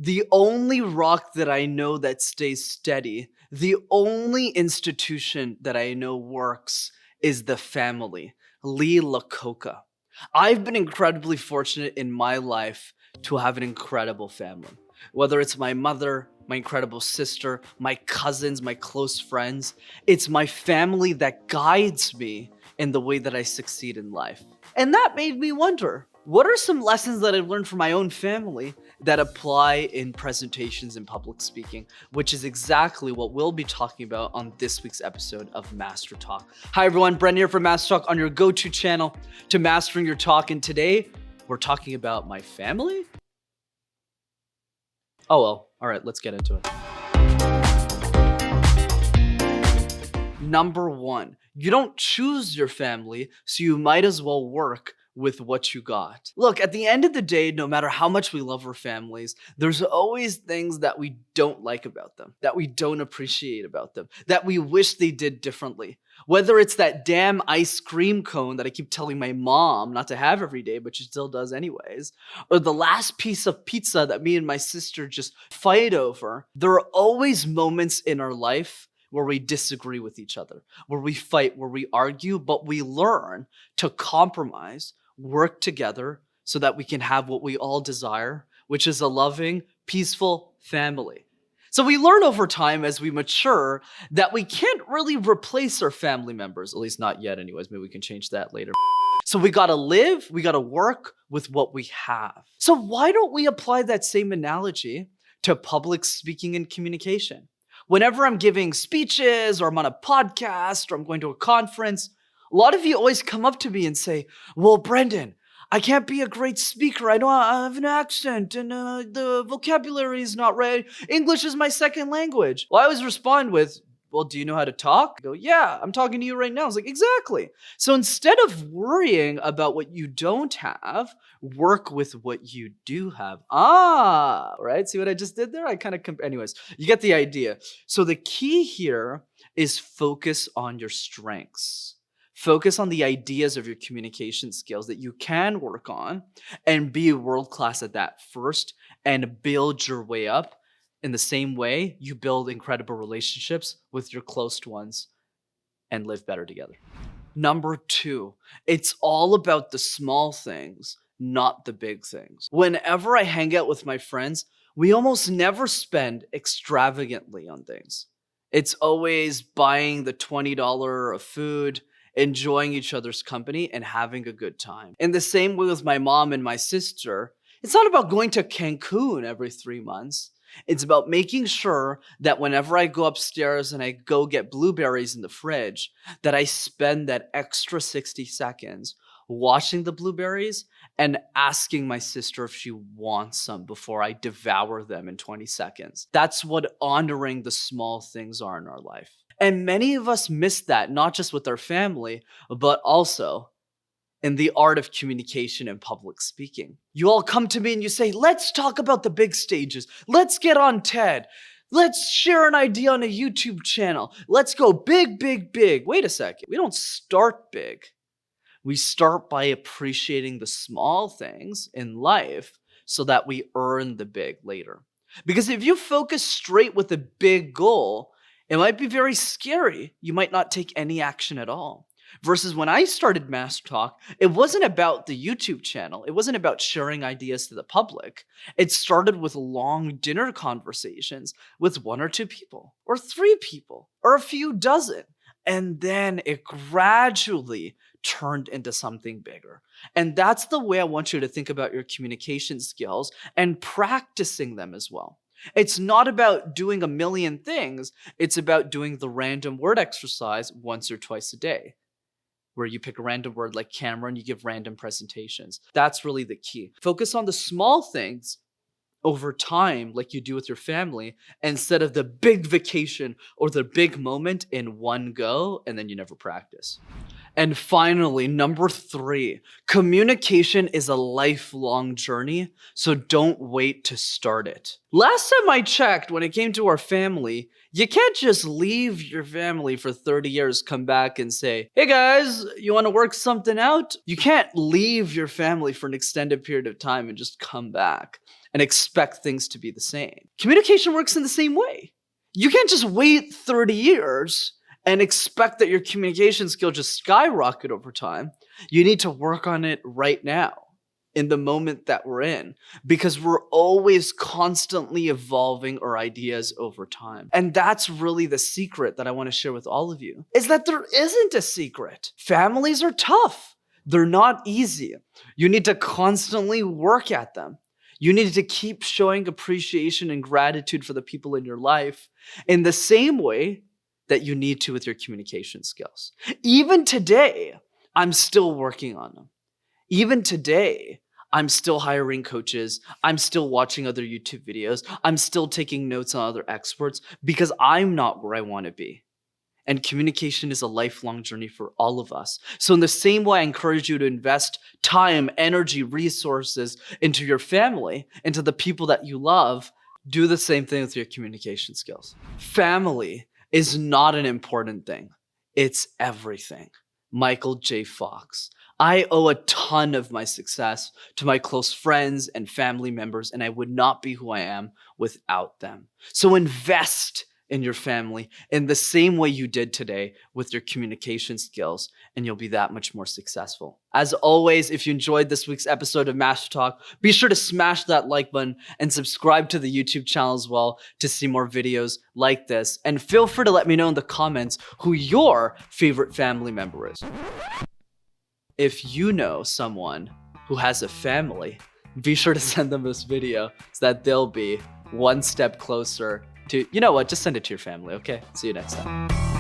The only rock that I know that stays steady, the only institution that I know works is the family. Lee Lacoca. I've been incredibly fortunate in my life to have an incredible family. Whether it's my mother, my incredible sister, my cousins, my close friends, it's my family that guides me in the way that I succeed in life. And that made me wonder, what are some lessons that I've learned from my own family that apply in presentations and public speaking, which is exactly what we'll be talking about on this week's episode of MasterTalk. Hi everyone, Brenden here from MasterTalk on your go-to channel to mastering your talk. And today we're talking about my family. Oh well, all right, let's get into it. Number one, you don't choose your family, so you might as well work with what you got. Look, at the end of the day, no matter how much we love our families, there's always things that we don't like about them, that we don't appreciate about them, that we wish they did differently. Whether it's that damn ice cream cone that I keep telling my mom not to have every day, but she still does anyways, or the last piece of pizza that me and my sister just fight over. There are always moments in our life where we disagree with each other, where we fight, where we argue, but we learn to compromise, work together so that we can have what we all desire, which is a loving, peaceful family. So we learn over time as we mature that we can't really replace our family members, at least not yet anyways. Maybe we can change that later. So we gotta live, we gotta work with what we have. So why don't we apply that same analogy to public speaking and communication? Whenever I'm giving speeches or I'm on a podcast or I'm going to a conference, a lot of you always come up to me and say, well, Brenden, I can't be a great speaker. I don't have an accent and the vocabulary is not right. English is my second language. Well, I always respond with, well, do you know how to talk? I go, yeah, I'm talking to you right now. I was like, exactly. So instead of worrying about what you don't have, work with what you do have. Right? See what I just did there? Anyways, you get the idea. So the key here is focus on your strengths. Focus on the ideas of your communication skills that you can work on and be world-class at that first and build your way up. In the same way, you build incredible relationships with your close ones and live better together. Number two, it's all about the small things, not the big things. Whenever I hang out with my friends, we almost never spend extravagantly on things. It's always buying the $20 of food, enjoying each other's company, and having a good time. In the same way with my mom and my sister, it's not about going to Cancun every 3 months. It's about making sure that whenever I go upstairs and I go get blueberries in the fridge, that I spend that extra 60 seconds watching the blueberries and asking my sister if she wants some before I devour them in 20 seconds. That's what honoring the small things are in our life. And many of us miss that, not just with our family, but also in the art of communication and public speaking. You all come to me and you say, let's talk about the big stages. Let's get on TED. Let's share an idea on a YouTube channel. Let's go big, big, big. Wait a second. We don't start big. We start by appreciating the small things in life so that we earn the big later. Because if you focus straight with a big goal, it might be very scary. You might not take any action at all. Versus when I started MasterTalk, it wasn't about the YouTube channel. It wasn't about sharing ideas to the public. It started with long dinner conversations with 1 or 2 people, or 3 people, or a few dozen. And then it gradually turned into something bigger. And that's the way I want you to think about your communication skills and practicing them as well. It's not about doing a million things. It's about doing the random word exercise once or twice a day, where you pick a random word like camera and you give random presentations. That's really the key. Focus on the small things over time like you do with your family instead of the big vacation or the big moment in one go and then you never practice. And finally, number 3, communication is a lifelong journey, so don't wait to start it. Last time I checked, when it came to our family, you can't just leave your family for 30 years, come back and say, hey guys, you want to work something out? You can't leave your family for an extended period of time and just come back. and expect things to be the same. Communication works in the same way. You can't just wait 30 years and expect that your communication skill just skyrocket over time. You need to work on it right now, in the moment that we're in, because we're always constantly evolving our ideas over time. And that's really the secret that I want to share with all of you, is that there isn't a secret. Families are tough. They're not easy. You need to constantly work at them. You need to keep showing appreciation and gratitude for the people in your life in the same way that you need to with your communication skills. Even today, I'm still working on them. Even today, I'm still hiring coaches. I'm still watching other YouTube videos. I'm still taking notes on other experts because I'm not where I want to be. And communication is a lifelong journey for all of us. So in the same way, I encourage you to invest time, energy, resources into your family, into the people that you love. Do the same thing with your communication skills. Family is not an important thing. It's everything. Michael J. Fox. I owe a ton of my success to my close friends and family members, and I would not be who I am without them. So invest in your family in the same way you did today with your communication skills, and you'll be that much more successful. As always, if you enjoyed this week's episode of MasterTalk, be sure to smash that like button and subscribe to the YouTube channel as well to see more videos like this. And feel free to let me know in the comments who your favorite family member is. If you know someone who has a family, be sure to send them this video so that they'll be one step closer to, you know what, just send it to your family, okay? See you next time.